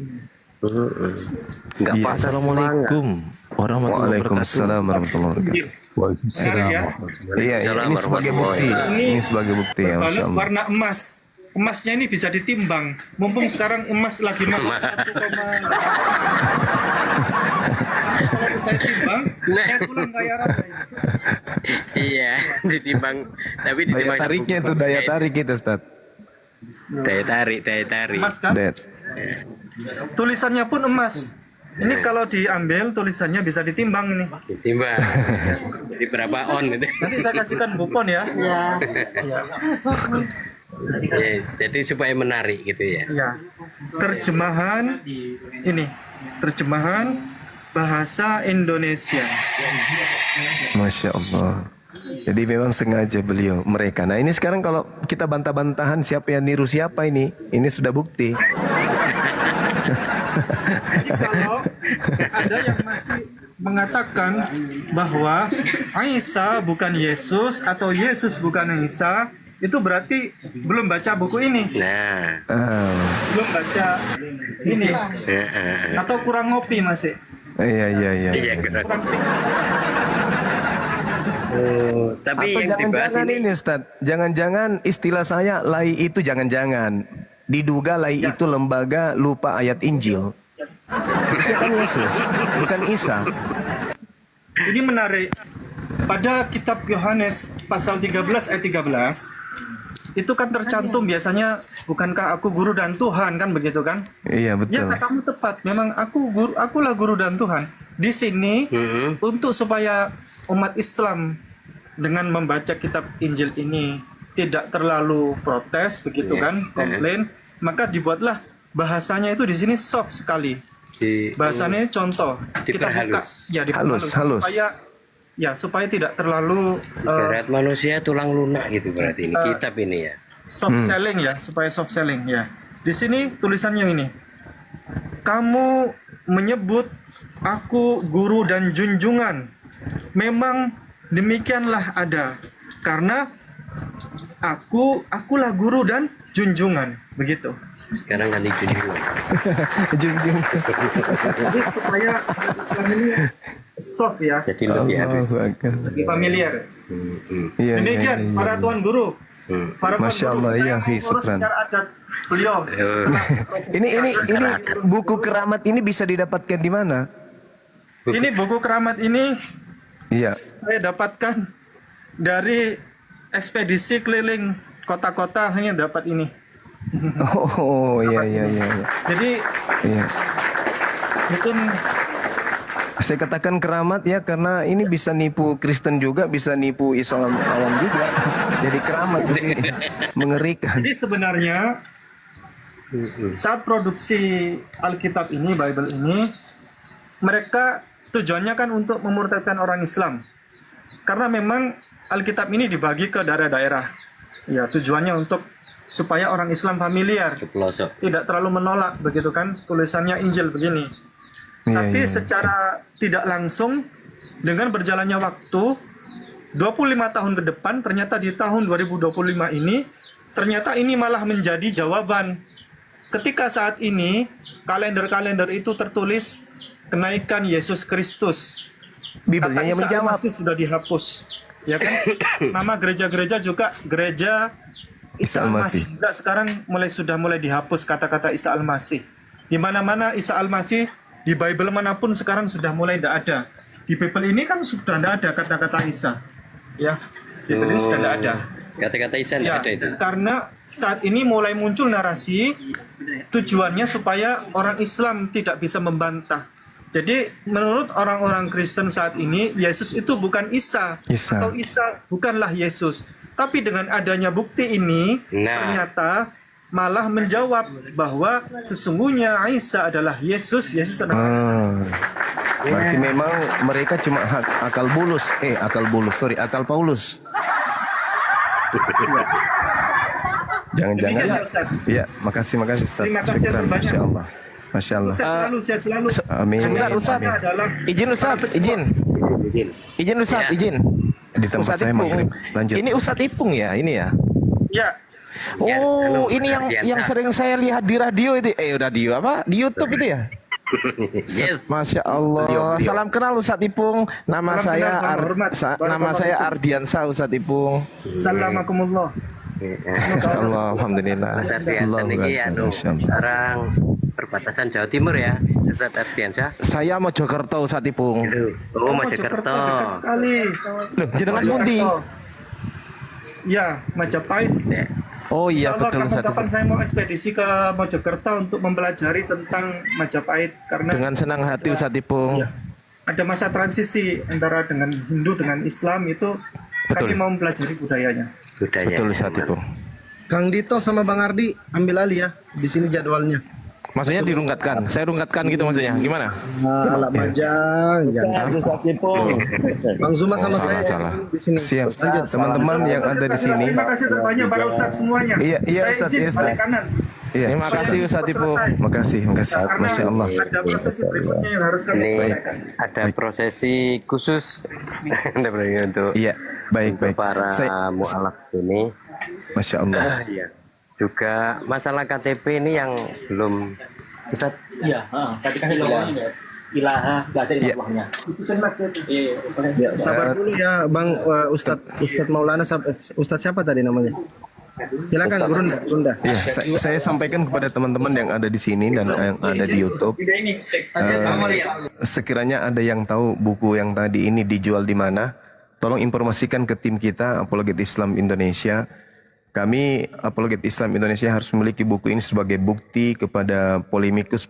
[SPEAKER 4] Enggak
[SPEAKER 1] Iya.
[SPEAKER 4] pas.
[SPEAKER 1] Assalamualaikum Waalaikumsalam warahmatullahi wabarakatuh.
[SPEAKER 3] Menarik ya.
[SPEAKER 1] Iya, ini sebagai bukti. Ini sebagai bukti ya, Masya
[SPEAKER 3] Balok
[SPEAKER 1] Allah.
[SPEAKER 3] warna emas. Emasnya ini bisa ditimbang. Mumpung sekarang emas lagi mahal 1, kalau saya timbang, saya pulang kaya raya.
[SPEAKER 6] Iya, ditimbang tapi
[SPEAKER 1] Daya
[SPEAKER 6] ditimbang
[SPEAKER 1] tariknya itu daya tarik itu, Ustaz.
[SPEAKER 6] daya tarik.
[SPEAKER 3] Emas kan?
[SPEAKER 1] Daya-
[SPEAKER 3] Tulisannya pun emas. Ini kalau diambil tulisannya bisa ditimbang ini.
[SPEAKER 6] Ditimbang. Jadi berapa on itu?
[SPEAKER 3] Nanti saya kasihkan kupon ya.
[SPEAKER 11] Ya.
[SPEAKER 3] Ya.
[SPEAKER 6] Ya, jadi supaya menarik gitu ya.
[SPEAKER 3] Ya. Terjemahan ini. Terjemahan bahasa Indonesia.
[SPEAKER 1] Masya Allah. Jadi memang sengaja mereka. Nah ini sekarang kalau kita bantah-bantahan siapa yang niru siapa ini sudah bukti.
[SPEAKER 3] Jadi kalau ada yang masih mengatakan bahwa Isa bukan Yesus atau Yesus bukan Isa, itu berarti belum baca buku ini.
[SPEAKER 6] Nah,
[SPEAKER 3] Belum baca ini. Atau kurang ngopi masih.
[SPEAKER 1] Iya.
[SPEAKER 6] iya gerak. Tapi
[SPEAKER 1] Atau
[SPEAKER 6] yang dibahas
[SPEAKER 1] jangan-jangan
[SPEAKER 6] ini
[SPEAKER 1] ini Ustaz, jangan-jangan istilah saya lai itu jangan-jangan diduga lai itu lembaga lupa ayat Injil. Itu kan Yesus, bukan Isa.
[SPEAKER 3] Ini menarik. Pada kitab Yohanes pasal 13 ayat 13 itu kan tercantum biasanya bukankah aku guru dan Tuhan, kan begitu kan?
[SPEAKER 1] Iya
[SPEAKER 3] Ya,
[SPEAKER 1] betul.
[SPEAKER 3] katamu tepat. Memang akulah guru dan Tuhan. Di sini untuk supaya umat Islam dengan membaca kitab Injil ini tidak terlalu protes begitu kan, komplain, maka dibuatlah bahasanya itu di sini soft sekali. Bahasanya contoh kita buka ya
[SPEAKER 1] Halus.
[SPEAKER 3] supaya tidak terlalu
[SPEAKER 6] ibarat manusia tulang lunak gitu berarti ini kitab ini ya.
[SPEAKER 3] soft selling ya, supaya soft selling ya. Di sini tulisannya ini. Kamu menyebut aku guru dan junjungan. Memang demikianlah ada. Karena akulah guru dan junjungan, begitu.
[SPEAKER 6] Sekarang ganti junjungan.
[SPEAKER 1] Junjung.
[SPEAKER 3] Jadi supaya Islam ini soft ya,
[SPEAKER 6] Jadi lebih halus.
[SPEAKER 3] lebih familiar.
[SPEAKER 1] Iya,
[SPEAKER 3] Demikian para tuan guru. Para
[SPEAKER 1] Masya Allah,
[SPEAKER 3] penduduk
[SPEAKER 1] ya,
[SPEAKER 3] yang mengurus
[SPEAKER 1] syukran.
[SPEAKER 3] secara adat beliau.
[SPEAKER 1] Ini buku keramat ini bisa didapatkan di mana?
[SPEAKER 3] Ini buku keramat ini
[SPEAKER 1] Iya.
[SPEAKER 3] saya dapatkan dari ekspedisi keliling kota-kota, hanya dapat ini.
[SPEAKER 1] Oh, iya.
[SPEAKER 3] Jadi
[SPEAKER 1] Iya.
[SPEAKER 3] mungkin
[SPEAKER 1] Saya katakan keramat ya karena ini bisa nipu Kristen juga, bisa nipu Islam awam juga. Jadi keramat ini mengerikan.
[SPEAKER 3] jadi sebenarnya saat produksi Alkitab ini, Bible ini, mereka tujuannya kan untuk memurtadkan orang Islam. Karena memang Alkitab ini dibagi ke daerah-daerah. Ya, tujuannya untuk supaya orang Islam familiar, tidak terlalu menolak begitu kan tulisannya Injil begini.
[SPEAKER 1] Iya,
[SPEAKER 3] Tapi
[SPEAKER 1] iya.
[SPEAKER 3] secara tidak langsung dengan berjalannya waktu 25 tahun ke depan, ternyata di tahun 2025 ini ternyata ini malah menjadi jawaban. Ketika saat ini kalender-kalender itu tertulis kenaikan Yesus Kristus,
[SPEAKER 1] Bibelnya
[SPEAKER 3] kata
[SPEAKER 1] yang
[SPEAKER 3] Isa
[SPEAKER 1] menjawab.
[SPEAKER 3] Al-Masih sudah dihapus, ya kan? Nama gereja-gereja juga gereja Isa Al-Masih juga sekarang sudah mulai dihapus kata-kata Isa Al-Masih. Di mana-mana Isa Al-Masih, di Bible manapun sekarang sudah mulai tidak ada. Di Bible ini kan sudah tidak ada kata-kata Isa, ya. Di Bible ini sudah tidak ada.
[SPEAKER 6] Kata-kata Isa
[SPEAKER 3] Ya,
[SPEAKER 6] ada itu.
[SPEAKER 3] karena saat ini mulai muncul narasi tujuannya supaya orang Islam tidak bisa membantah. Jadi menurut orang-orang Kristen saat ini Yesus itu bukan Isa,
[SPEAKER 1] Isa.
[SPEAKER 3] atau Isa bukanlah Yesus. Tapi dengan adanya bukti ini ternyata malah menjawab bahwa sesungguhnya Isa adalah Yesus, Yesus adalah
[SPEAKER 1] Berarti memang mereka cuma akal Paulus. Jangan-jangan.
[SPEAKER 3] Demikian, ya, Ustaz.
[SPEAKER 1] Iya, makasih Ustaz.
[SPEAKER 3] Terima kasih
[SPEAKER 1] Syukran,
[SPEAKER 3] banyak.
[SPEAKER 1] Masya Allah. Masya Allah.
[SPEAKER 3] Sukses selalu, sehat selalu.
[SPEAKER 1] Amin.
[SPEAKER 5] Sebentar Ustaz,
[SPEAKER 1] Amin.
[SPEAKER 3] Adalah
[SPEAKER 5] izin Ustaz, izin Ustaz, izin.
[SPEAKER 1] Di tempat
[SPEAKER 5] Ustaz
[SPEAKER 1] saya
[SPEAKER 5] Ipung.
[SPEAKER 1] maghrib. Lanjut.
[SPEAKER 5] Ini Ustaz Ipung ya, ini ya.
[SPEAKER 3] ya.
[SPEAKER 5] Oh,
[SPEAKER 6] halo,
[SPEAKER 5] ini
[SPEAKER 6] Mas
[SPEAKER 5] yang
[SPEAKER 6] Diansa.
[SPEAKER 5] sering saya lihat di radio itu. Radio apa? Di YouTube itu ya?
[SPEAKER 6] Yes.
[SPEAKER 5] Masya Allah. Salam kenal Ustaz Ipung. Nama
[SPEAKER 3] Salam
[SPEAKER 5] saya
[SPEAKER 3] kenal, salam hormat.
[SPEAKER 5] nama saya Ardiansa Ustaz Ipung.
[SPEAKER 3] Assalamualaikum.
[SPEAKER 5] Allah, alhamdulillah.
[SPEAKER 6] Mas Ardiansa ini orang perbatasan Jawa Timur ya, Ustaz Ardiansa.
[SPEAKER 5] Saya Mojokerto Ustaz Ipung.
[SPEAKER 6] Oh, Mojokerto.
[SPEAKER 3] Dekat sekali.
[SPEAKER 5] Loh, jenengan pundi?
[SPEAKER 3] Ya, Majapahit.
[SPEAKER 5] Oh iya,
[SPEAKER 3] Insya Allah
[SPEAKER 5] betul Ustaz
[SPEAKER 3] kapan-kapan
[SPEAKER 5] Ipung.
[SPEAKER 3] saya mau ekspedisi ke Mojokerto untuk mempelajari tentang Majapahit karena
[SPEAKER 5] Dengan senang hati Ustaz Ipung.
[SPEAKER 3] ada masa transisi antara dengan Hindu dengan Islam itu
[SPEAKER 5] Betul.
[SPEAKER 3] kami mau mempelajari budayanya.
[SPEAKER 5] Betul Ustaz Ipung. Kang Dito sama Bang Ardi ambil alih ya. Di sini jadwalnya. Maksudnya dirungkatkan. Saya rungkatkan gitu maksudnya. Gimana?
[SPEAKER 7] Alah majang, jangan.
[SPEAKER 5] Bang Zuma sama
[SPEAKER 1] Oh,
[SPEAKER 5] saya
[SPEAKER 1] salah.
[SPEAKER 5] di sini.
[SPEAKER 1] Siap. Teman-teman yang ada di sini.
[SPEAKER 3] Terima kasih banyak para ustadz semuanya.
[SPEAKER 1] Iya,
[SPEAKER 3] Saya
[SPEAKER 1] Ustaz,
[SPEAKER 3] izin
[SPEAKER 1] iya, Ustaz.
[SPEAKER 3] balik kanan.
[SPEAKER 1] Iya.
[SPEAKER 5] Terima kasih Ustaz Ipung.
[SPEAKER 1] Makasih.
[SPEAKER 3] Karena
[SPEAKER 1] Masya Allah.
[SPEAKER 3] ada prosesi berikutnya yang harus kami
[SPEAKER 6] Ini
[SPEAKER 3] selesaikan.
[SPEAKER 6] ada prosesi khusus untuk
[SPEAKER 1] Iya, baik.
[SPEAKER 6] para
[SPEAKER 1] Saya,
[SPEAKER 6] mualaf ini.
[SPEAKER 1] Masya Allah.
[SPEAKER 6] Iya. Juga masalah KTP ini yang belum Ustaz.
[SPEAKER 8] Iya, tadi kan ngomongnya ilaha, nggak ada
[SPEAKER 1] Iya.
[SPEAKER 8] ilahnya.
[SPEAKER 5] Ya, sabar dulu ya Bang Ustadz Maulana Ustadz siapa tadi namanya? Silakan Gurunda.
[SPEAKER 1] Ya, saya sampaikan kepada teman-teman yang ada di sini dan yang ada di YouTube. Sekiranya ada yang tahu buku yang tadi ini dijual di mana, tolong informasikan ke tim kita Apologet Islam Indonesia. Kami Apologet Islam Indonesia harus memiliki buku ini sebagai bukti kepada polemikus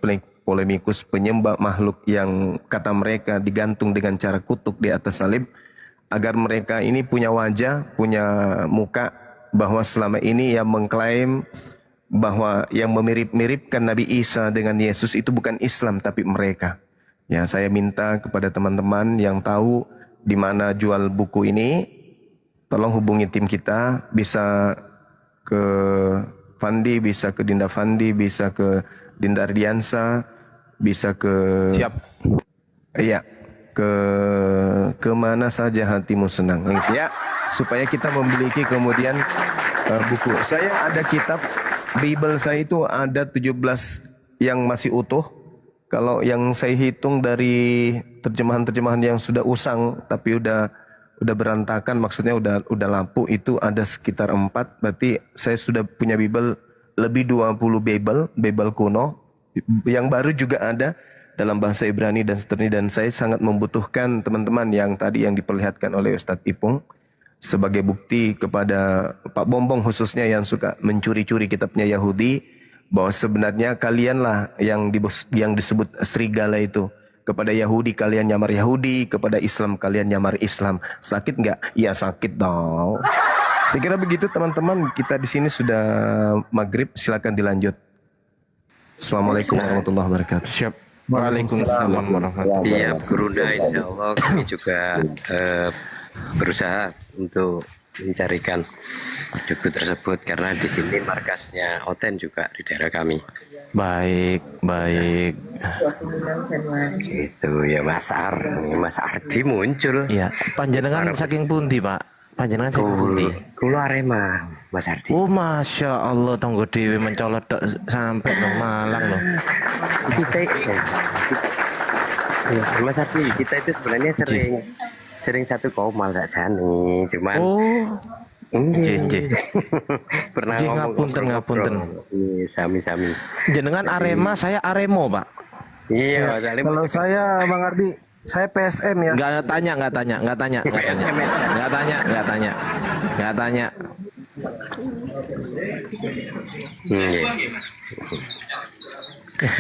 [SPEAKER 1] penyembah makhluk yang kata mereka digantung dengan cara kutuk di atas salib, agar mereka ini punya wajah, punya muka, bahwa selama ini yang mengklaim bahwa yang memirip-miripkan Nabi Isa dengan Yesus itu bukan Islam tapi mereka. Ya, saya minta kepada teman-teman yang tahu di mana jual buku ini, tolong hubungi tim kita, bisa ke Fandi, bisa ke Dinda Fandi, bisa ke Dinda Ardiansa, bisa ke
[SPEAKER 5] Siap.
[SPEAKER 1] Iya, ke mana saja hatimu senang. Ya, supaya kita memiliki kemudian buku. Saya ada kitab Bible saya itu ada 17 yang masih utuh. Kalau yang saya hitung dari terjemahan-terjemahan yang sudah usang tapi udah udah berantakan, maksudnya udah lampu itu ada sekitar 4. Berarti saya sudah punya Bible lebih 20 Bible kuno. Yang baru juga ada dalam bahasa Ibrani dan seterusnya, dan saya sangat membutuhkan teman-teman yang tadi yang diperlihatkan oleh Ustadz Ipung sebagai bukti kepada Pak Bombong khususnya yang suka mencuri-curi kitabnya Yahudi, bahwa sebenarnya kalianlah yang disebut serigala itu. Kepada Yahudi kalian nyamar Yahudi, kepada Islam kalian nyamar Islam. Sakit nggak? Ya sakit dong. Saya kira begitu teman-teman, kita di sini sudah maghrib, silakan dilanjut. Assalamualaikum warahmatullahi wabarakatuh.
[SPEAKER 12] Siap. Waalaikumsalam warahmatullahi
[SPEAKER 6] Siap, Gurunda, insya Allah kami juga berusaha untuk mencarikan buku tersebut karena di sini markasnya Oten juga di daerah kami.
[SPEAKER 12] Baik.
[SPEAKER 6] Itu ya Mas Ardi muncul.
[SPEAKER 12] Ya, panjenengan saking pundi, Pak? Panjenengan saking pundi?
[SPEAKER 6] Kulo Arema, Mas Ardi.
[SPEAKER 12] Oh, Masya Allah, tonggo dewi mencolot sampai nang Malang loh.
[SPEAKER 6] Kita Mas Ardi, kita itu sebenarnya sering satu komal tak jani, cuman pernah
[SPEAKER 12] ngapunten.
[SPEAKER 6] Iya, sami-sami.
[SPEAKER 12] Jenengan Arema, saya Aremo, Pak.
[SPEAKER 6] Iya,
[SPEAKER 5] Kalau saya Bang Ardi, saya PSM ya.
[SPEAKER 12] Nggak tanya.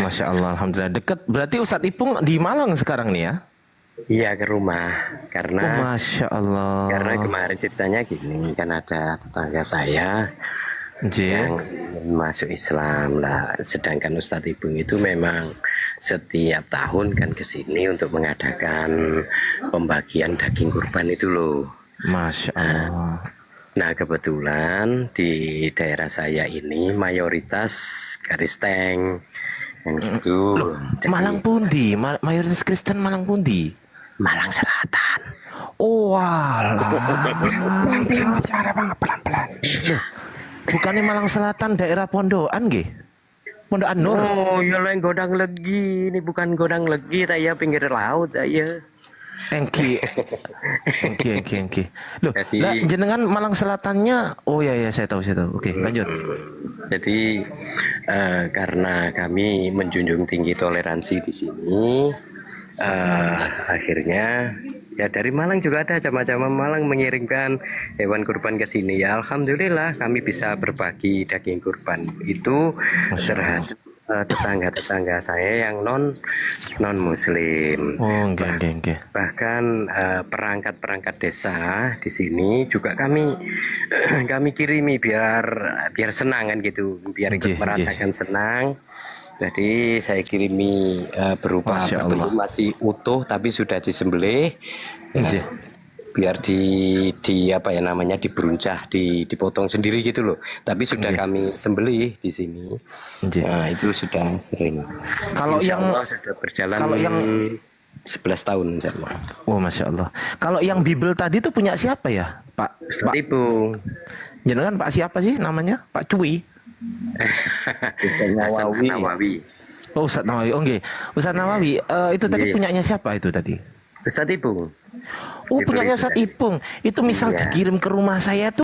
[SPEAKER 12] Masya Allah, alhamdulillah deket. Berarti Ustadz Ipung di Malang sekarang nih ya?
[SPEAKER 6] Iya, ke rumah karena
[SPEAKER 12] Masya Allah.
[SPEAKER 6] Karena kemarin ceritanya gini, kan ada tetangga saya yang masuk Islam lah. Sedangkan Ustadz Ipung itu memang setiap tahun kan ke sini untuk mengadakan pembagian daging kurban itu loh.
[SPEAKER 12] Masya Allah.
[SPEAKER 6] Nah kebetulan di daerah saya ini mayoritas Kristen yang gitu.
[SPEAKER 12] Malang pundi? Mayoritas Kristen Malang pundi?
[SPEAKER 6] Malang Selatan.
[SPEAKER 12] Oh alah.
[SPEAKER 6] Pelan-pelan bicara Bang, pelan-pelan.
[SPEAKER 12] Bukannya Malang Selatan daerah Pondokan nggih? Pondokan Nur.
[SPEAKER 6] Oh, ya yang Godang Legi, ini bukan Godang Legi, saya pinggir laut ya.
[SPEAKER 12] Engki. Loh, lah, jenengan Malang Selatannya? Oh ya saya tahu. Oke, lanjut.
[SPEAKER 6] Jadi karena kami menjunjung tinggi toleransi di sini, akhirnya ya dari Malang juga ada jamaah-jamaah Malang mengirimkan hewan kurban ke sini. Ya alhamdulillah kami bisa berbagi daging kurban itu terhadap tetangga-tetangga saya yang non muslim.
[SPEAKER 12] Oh, enggak.
[SPEAKER 6] Bahkan perangkat desa di sini juga kami kirimi biar senang kan gitu, biar ikut merasakan senang. Jadi saya kirimi berupa bentuk masih utuh tapi sudah disembelih. Biar diberuncah, dipotong sendiri gitu loh. Tapi sudah kami sembelih di sini. Nah, itu sudah sering.
[SPEAKER 12] Kalau
[SPEAKER 6] Insya
[SPEAKER 12] yang
[SPEAKER 6] Allah sudah berjalan 11 tahun insyaallah.
[SPEAKER 12] Oh, Masya Allah. Kalau yang Bible tadi itu punya siapa ya, Pak?
[SPEAKER 6] Ustadz Ipung.
[SPEAKER 12] Jenengan Pak siapa sih namanya? Pak Cui?
[SPEAKER 6] Ustadz Nawawi.
[SPEAKER 12] Oh, Ustadz Nawawi. Oke. Ustadz Nawawi, itu tadi punyanya siapa itu tadi?
[SPEAKER 6] Ustadz Ipung.
[SPEAKER 12] Oh, punyanya Ustadz Ipung. Itu misal dikirim ke rumah saya tuh